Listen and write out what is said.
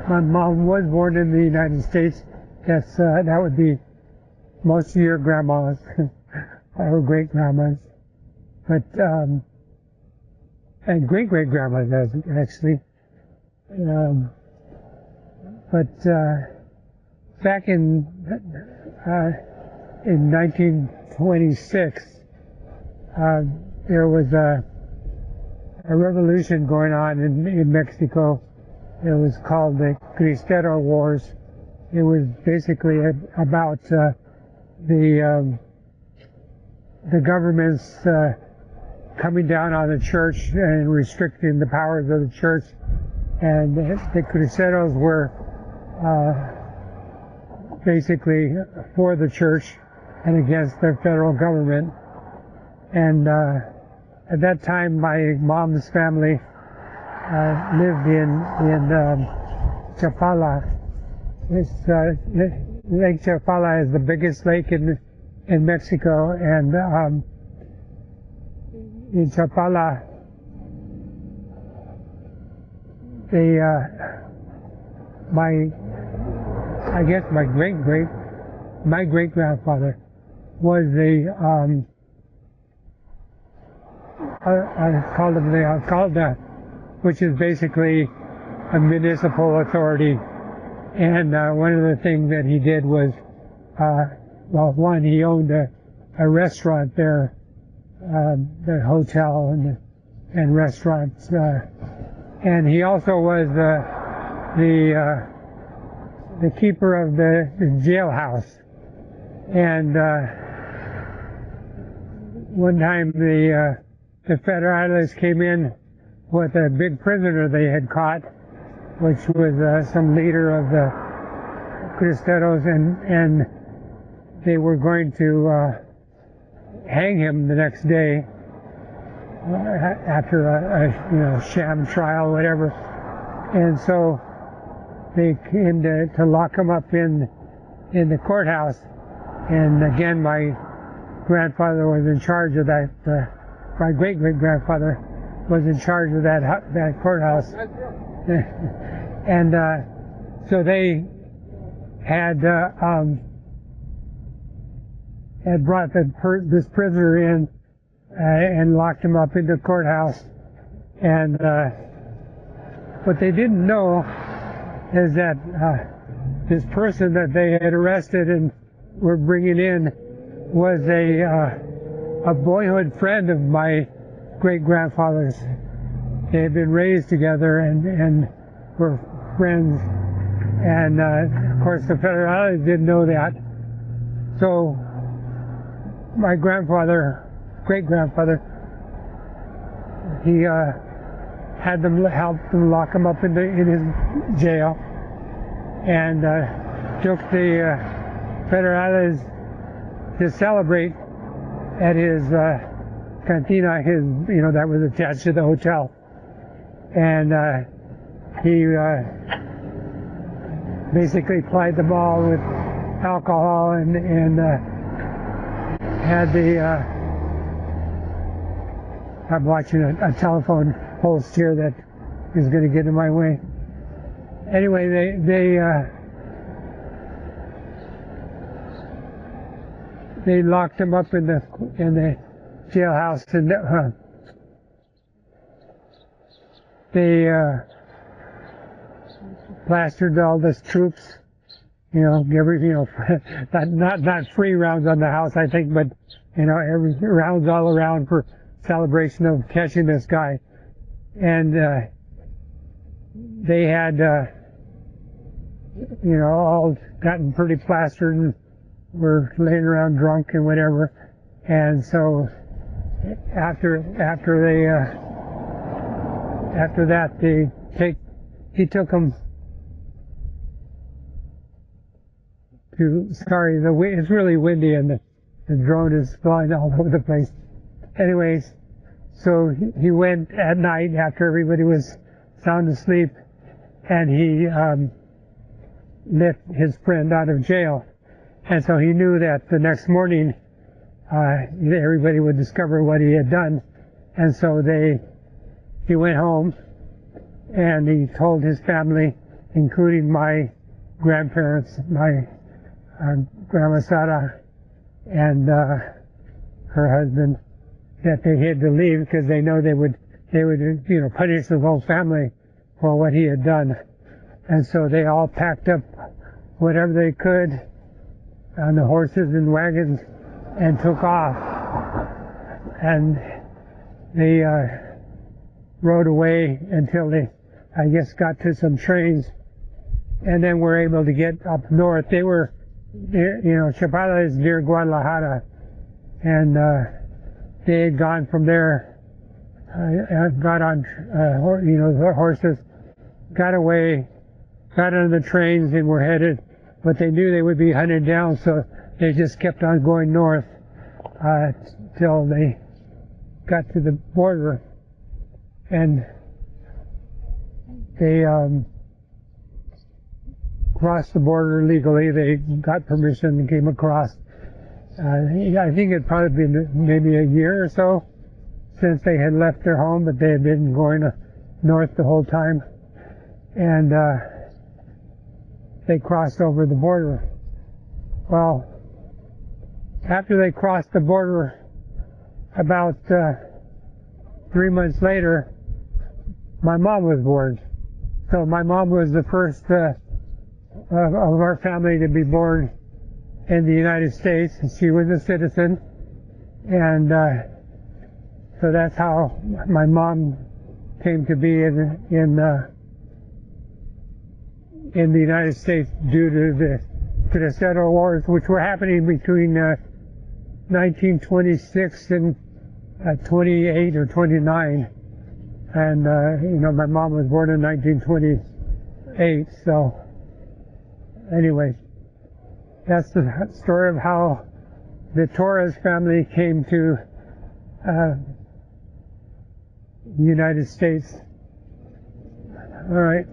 my mom was born in the United States. That would be most of your grandmas or great grandmas, but and great great grandmas actually. But back in 1926, there was a revolution going on in Mexico. It was called the Cristero Wars. It was basically about the government's coming down on the church and restricting the powers of the church. And the Cristeros were basically for the church and against the federal government. And at that time, my mom's family lived in Chapala. Lake Chapala is the biggest lake in Mexico, and in Chapala, I guess my great grandfather was called him the alcalde, which is basically a municipal authority. And one of the things that he did was, well, one, he owned a restaurant there, the hotel and restaurants, and he also was the keeper of the jailhouse. And one time the Federales came in with a big prisoner they had caught, which was some leader of the Cristeros, and they were going to hang him the next day after a sham trial, whatever. And so they came to lock him up in the courthouse. And again, my grandfather was in charge of that. My great-great-grandfather was in charge of that courthouse. And so they had brought this prisoner in and locked him up in the courthouse. And what they didn't know is that this person that they had arrested and were bringing in was a boyhood friend of my great-grandfather's. They had been raised together and were friends. And of course the Federales didn't know that. So my great-grandfather, he had them help them lock him up in his jail, and took the Federales to celebrate at his cantina, that was attached to the hotel. And he basically plied them all with alcohol and had I'm watching a telephone post here that is going to get in my way. Anyway, they locked him up in the jailhouse, and they plastered all the troops, not free rounds on the house, I think, but every rounds all around for celebration of catching this guy. And they had all gotten pretty plastered and were laying around drunk and whatever. And so after that he took them to, it's really windy and the drone is flying all over the place. Anyways, so he went at night after everybody was sound asleep, and he let his friend out of jail. And so he knew that the next morning everybody would discover what he had done. And so he went home and he told his family including my grandparents, my Grandma Sara and her husband, that they had to leave because they know they would punish the whole family for what he had done. And so they all packed up whatever they could on the horses and wagons and took off. And they rode away until they, I guess, got to some trains, and then were able to get up north. They were, Chapala is near Guadalajara, and they had gone from there, got on, the horses, got away, got on the trains and were headed, but they knew they would be hunted down, so they just kept on going north till they got to the border, and they crossed the border legally. They got permission and came across. I think it'd probably been maybe a year or so since they had left their home, but they had been going north the whole time. And they crossed over the border. Well, after they crossed the border, about 3 months later, my mom was born. So my mom was the first of our family to be born in the United States. She was a citizen, and so that's how my mom came to be in the United States due to the settler wars, which were happening between 1926 and 28 or 29. And my mom was born in 1928. So anyway, that's the story of how the Torres family came to the United States. All right.